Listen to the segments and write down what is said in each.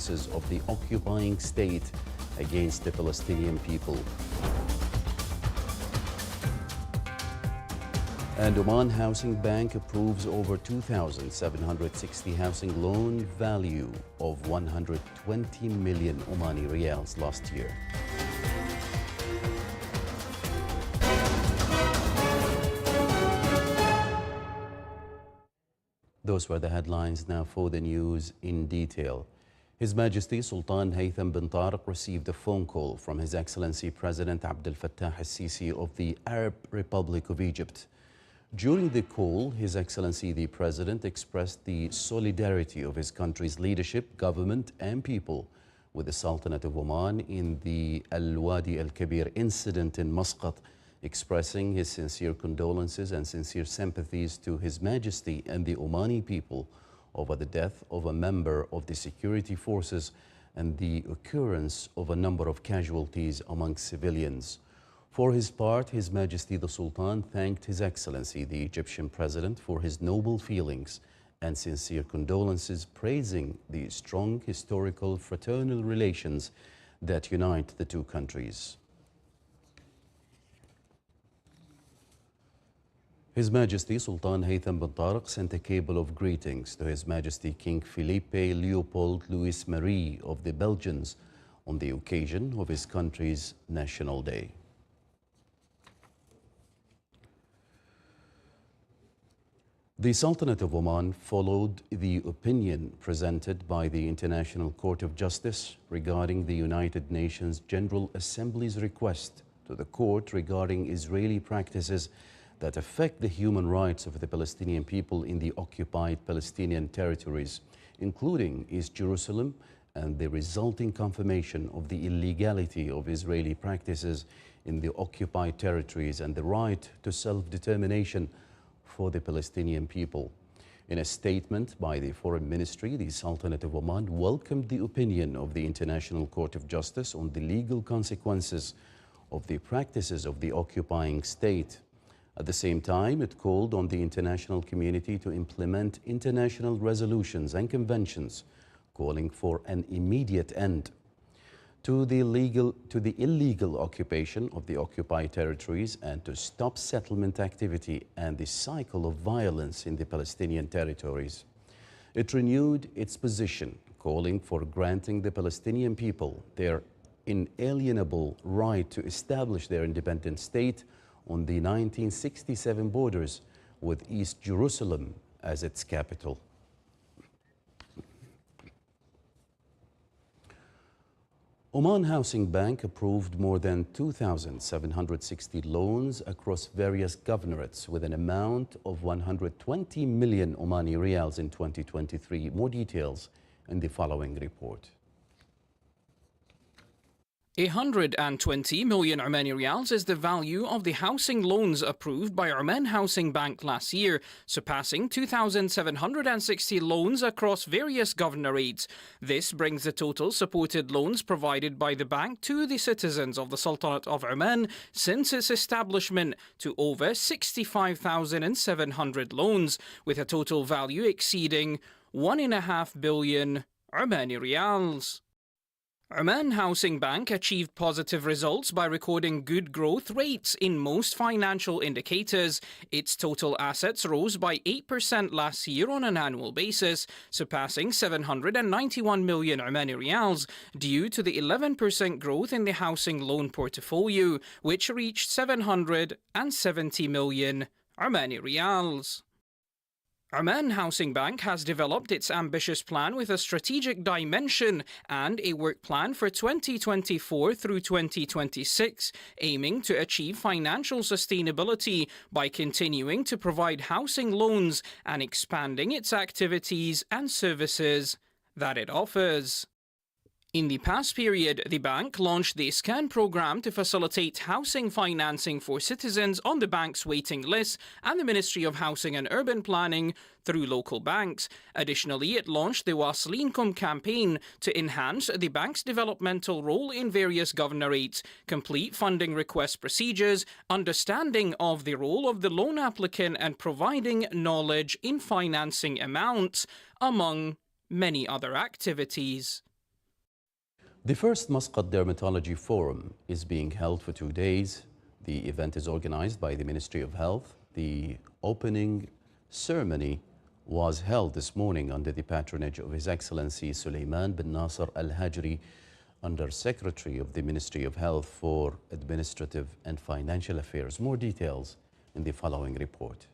practices of the occupying state against the Palestinian people. And Oman Housing Bank approves over 2,760 housing loan value of 120 million Omani riyals last year. Those were the headlines. Now for the news in detail. His Majesty Sultan Haytham bin Tariq received a phone call from His Excellency President Abdel Fattah al-Sisi of the Arab Republic of Egypt. During the call, His Excellency the President expressed the solidarity of his country's leadership, government and people with the Sultanate of Oman in the Al-Wadi Al-Kabir incident in Muscat, expressing his sincere condolences and sincere sympathies to His Majesty and the Omani people over the death of a member of the security forces and the occurrence of a number of casualties among civilians. For his part, His Majesty the Sultan thanked His Excellency the Egyptian President for his noble feelings and sincere condolences, praising the strong historical fraternal relations that unite the two countries. His Majesty Sultan Haytham bin Tariq sent a cable of greetings to His Majesty King Philippe Leopold Louis Marie of the Belgians on the occasion of his country's National Day. The Sultanate of Oman followed the opinion presented by the International Court of Justice regarding the United Nations General Assembly's request to the court regarding Israeli practices that affect the human rights of the Palestinian people in the occupied Palestinian territories, including East Jerusalem, and the resulting confirmation of the illegality of Israeli practices in the occupied territories and the right to self-determination for the Palestinian people. In a statement by the Foreign Ministry, the Sultanate of Oman welcomed the opinion of the International Court of Justice on the legal consequences of the practices of the occupying state. At the same time, it called on the international community to implement international resolutions and conventions calling for an immediate end to the illegal occupation of the occupied territories and to stop settlement activity and the cycle of violence in the Palestinian territories. It renewed its position, calling for granting the Palestinian people their inalienable right to establish their independent state on the 1967 borders with East Jerusalem as its capital. Oman Housing Bank approved more than 2,760 loans across various governorates with an amount of 120 million Omani riyals in 2023. More details in the following report. 120 million Omani riyals is the value of the housing loans approved by Oman Housing Bank last year, surpassing 2,760 loans across various governorates. This brings the total supported loans provided by the bank to the citizens of the Sultanate of Oman since its establishment to over 65,700 loans, with a total value exceeding 1.5 billion Omani riyals. Oman Housing Bank achieved positive results by recording good growth rates in most financial indicators. Its total assets rose by 8% last year on an annual basis, surpassing 791 million Omani riyals due to the 11% growth in the housing loan portfolio, which reached 770 million Omani riyals. Oman Housing Bank has developed its ambitious plan with a strategic dimension and a work plan for 2024 through 2026, aiming to achieve financial sustainability by continuing to provide housing loans and expanding its activities and services that it offers. In the past period, the bank launched the SCAN program to facilitate housing financing for citizens on the bank's waiting list and the Ministry of Housing and Urban Planning through local banks. Additionally, it launched the Wasleenkum campaign to enhance the bank's developmental role in various governorates, complete funding request procedures, understanding of the role of the loan applicant and providing knowledge in financing amounts, among many other activities. The first Muscat Dermatology Forum is being held for 2 days. The event is organized by the Ministry of Health. The opening ceremony was held this morning under the patronage of His Excellency Sulaiman bin Nasser Al Hajri, Under Secretary of the Ministry of Health for Administrative and Financial Affairs. More details in the following report.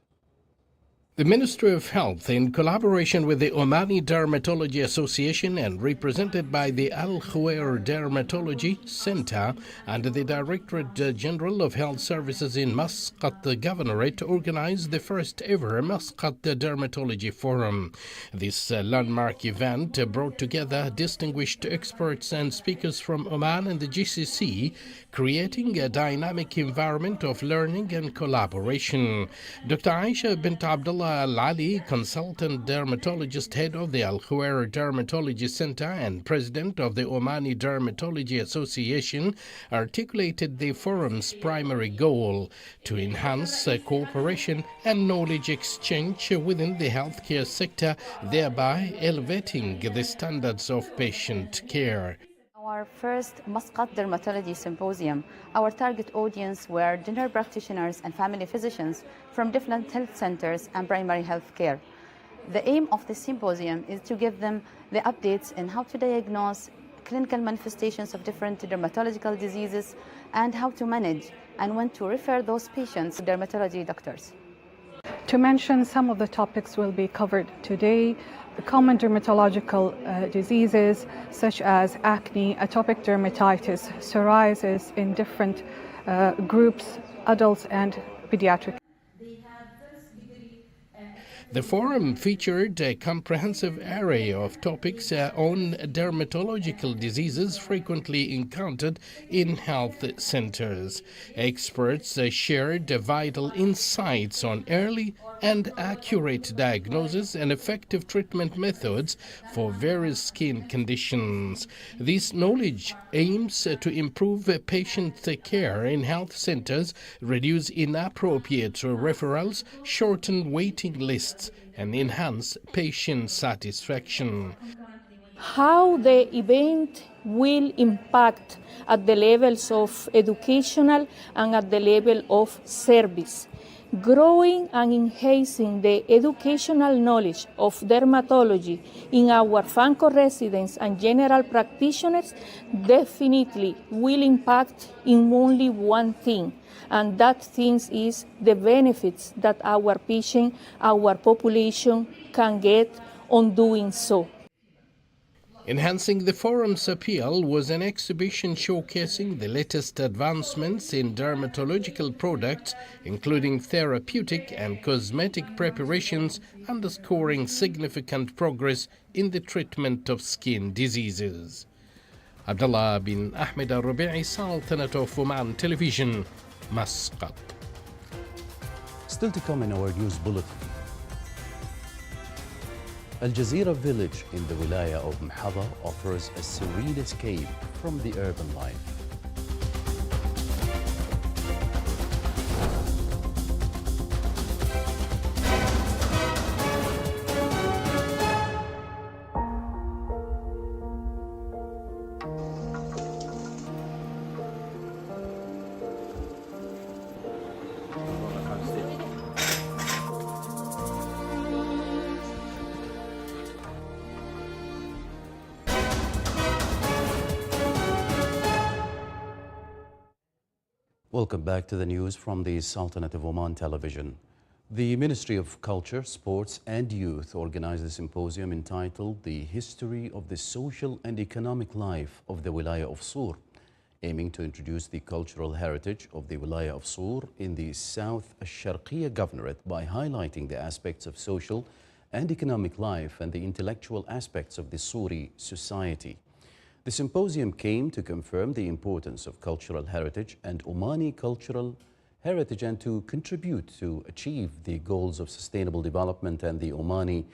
The Ministry of Health, in collaboration with the Omani Dermatology Association and represented by the Al Jazer Dermatology Center and the Directorate General of Health Services in Muscat Governorate, organized the first ever Muscat Dermatology Forum. This landmark event brought together distinguished experts and speakers from Oman and the GCC, creating a dynamic environment of learning and collaboration. Dr. Aisha bint Abdullah Al-Ali, consultant dermatologist, head of the Al Jazer Dermatology Center and president of the Omani Dermatology Association, articulated the forum's primary goal: to enhance cooperation and knowledge exchange within the healthcare sector, thereby elevating the standards of patient care. Our first Muscat Dermatology Symposium, our target audience were general practitioners and family physicians from different health centers and primary health care. The aim of this symposium is to give them the updates in how to diagnose clinical manifestations of different dermatological diseases and how to manage and when to refer those patients to dermatology doctors. To mention some of the topics will be covered today: common dermatological diseases such as acne, atopic dermatitis, psoriasis in different groups, adults and pediatric. The forum featured a comprehensive array of topics on dermatological diseases frequently encountered in health centers. Experts shared vital insights on early and accurate diagnosis and effective treatment methods for various skin conditions. This knowledge aims to improve patient care in health centers, reduce inappropriate referrals, shorten waiting lists, and enhance patient satisfaction. How the event will impact at the levels of educational and at the level of service. Growing and enhancing the educational knowledge of dermatology in our FANCO residents and general practitioners definitely will impact in only one thing, and that thing is the benefits that our patient, our population can get on doing so. Enhancing the forum's appeal was an exhibition showcasing the latest advancements in dermatological products, including therapeutic and cosmetic preparations, underscoring significant progress in the treatment of skin diseases. Abdullah bin Ahmed Al-Rubi'i, Sultanate of Oman Television, Muscat. Still to come in our news bulletin. Al Jazer village in the wilaya of Mhada offers a serene escape from the urban life. Welcome back to the news from the Sultanate of Oman Television. The Ministry of Culture, Sports and Youth organized a symposium entitled The History of the Social and Economic Life of the Wilaya of Sur, aiming to introduce the cultural heritage of the Wilaya of Sur in the South Al-Sharqiyya Governorate by highlighting the aspects of social and economic life and the intellectual aspects of the Suri society. The symposium came to confirm the importance of cultural heritage and Omani cultural heritage and to contribute to achieve the goals of sustainable development and the Omani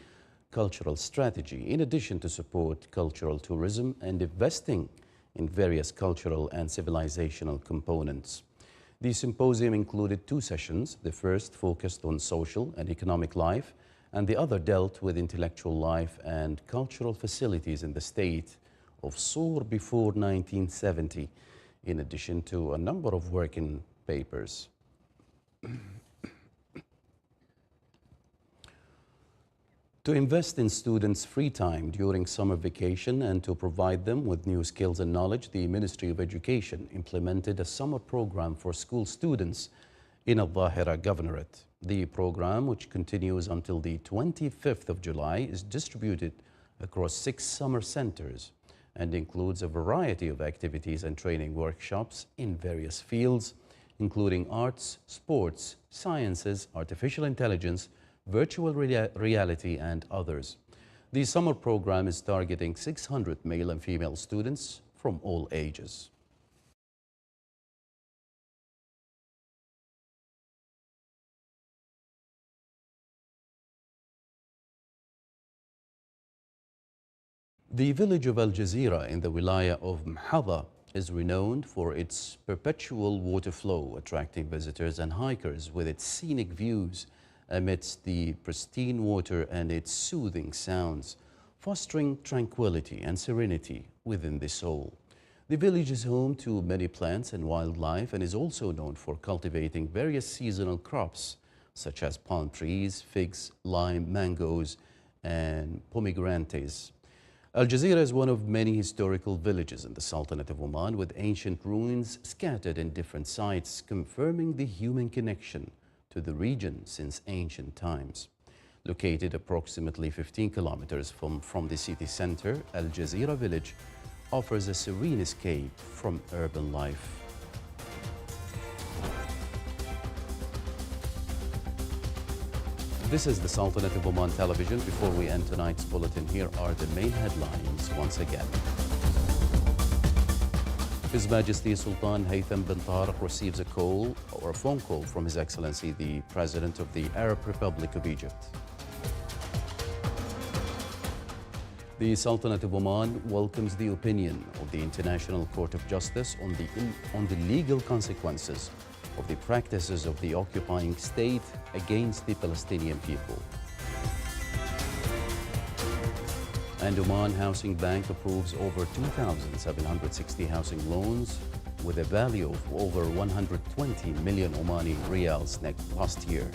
cultural strategy, in addition to support cultural tourism and investing in various cultural and civilizational components. The symposium included 2 sessions. The first focused on social and economic life, and the other dealt with intellectual life and cultural facilities in the state of Sur before 1970, in addition to a number of working papers. To invest in students' free time during summer vacation and to provide them with new skills and knowledge, the Ministry of Education implemented a summer program for school students in Al Jazer Governorate. The program, which continues until the 25th of July, is distributed across 6 summer centers and includes a variety of activities and training workshops in various fields, including arts, sports, sciences, artificial intelligence, virtual reality, and others. The summer program is targeting 600 male and female students from all ages. The village of Al Jazer in the wilaya of Mhadha is renowned for its perpetual water flow, attracting visitors and hikers with its scenic views amidst the pristine water and its soothing sounds, fostering tranquility and serenity within the soul. The village is home to many plants and wildlife and is also known for cultivating various seasonal crops such as palm trees, figs, lime, mangoes, and pomegranates. Al Jazeera is one of many historical villages in the Sultanate of Oman, with ancient ruins scattered in different sites, confirming the human connection to the region since ancient times. Located approximately 15 kilometers from the city center, Al Jazeera village offers a serene escape from urban life. This is the Sultanate of Oman television. Before we end tonight's bulletin, here are the main headlines once again. His Majesty Sultan Haytham bin Tariq receives a phone call from His Excellency the President of the Arab Republic of Egypt. The Sultanate of Oman welcomes the opinion of the International Court of Justice on the legal consequences of the practices of the occupying state against the Palestinian people. And Oman Housing Bank approves over 2,760 housing loans with a value of over 120 million Omani riyals last year.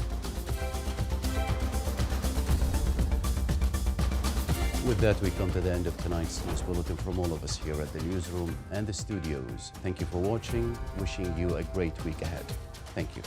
With that, we come to the end of tonight's news bulletin from all of us here at the newsroom and the studios. Thank you for watching. Wishing you a great week ahead. Thank you.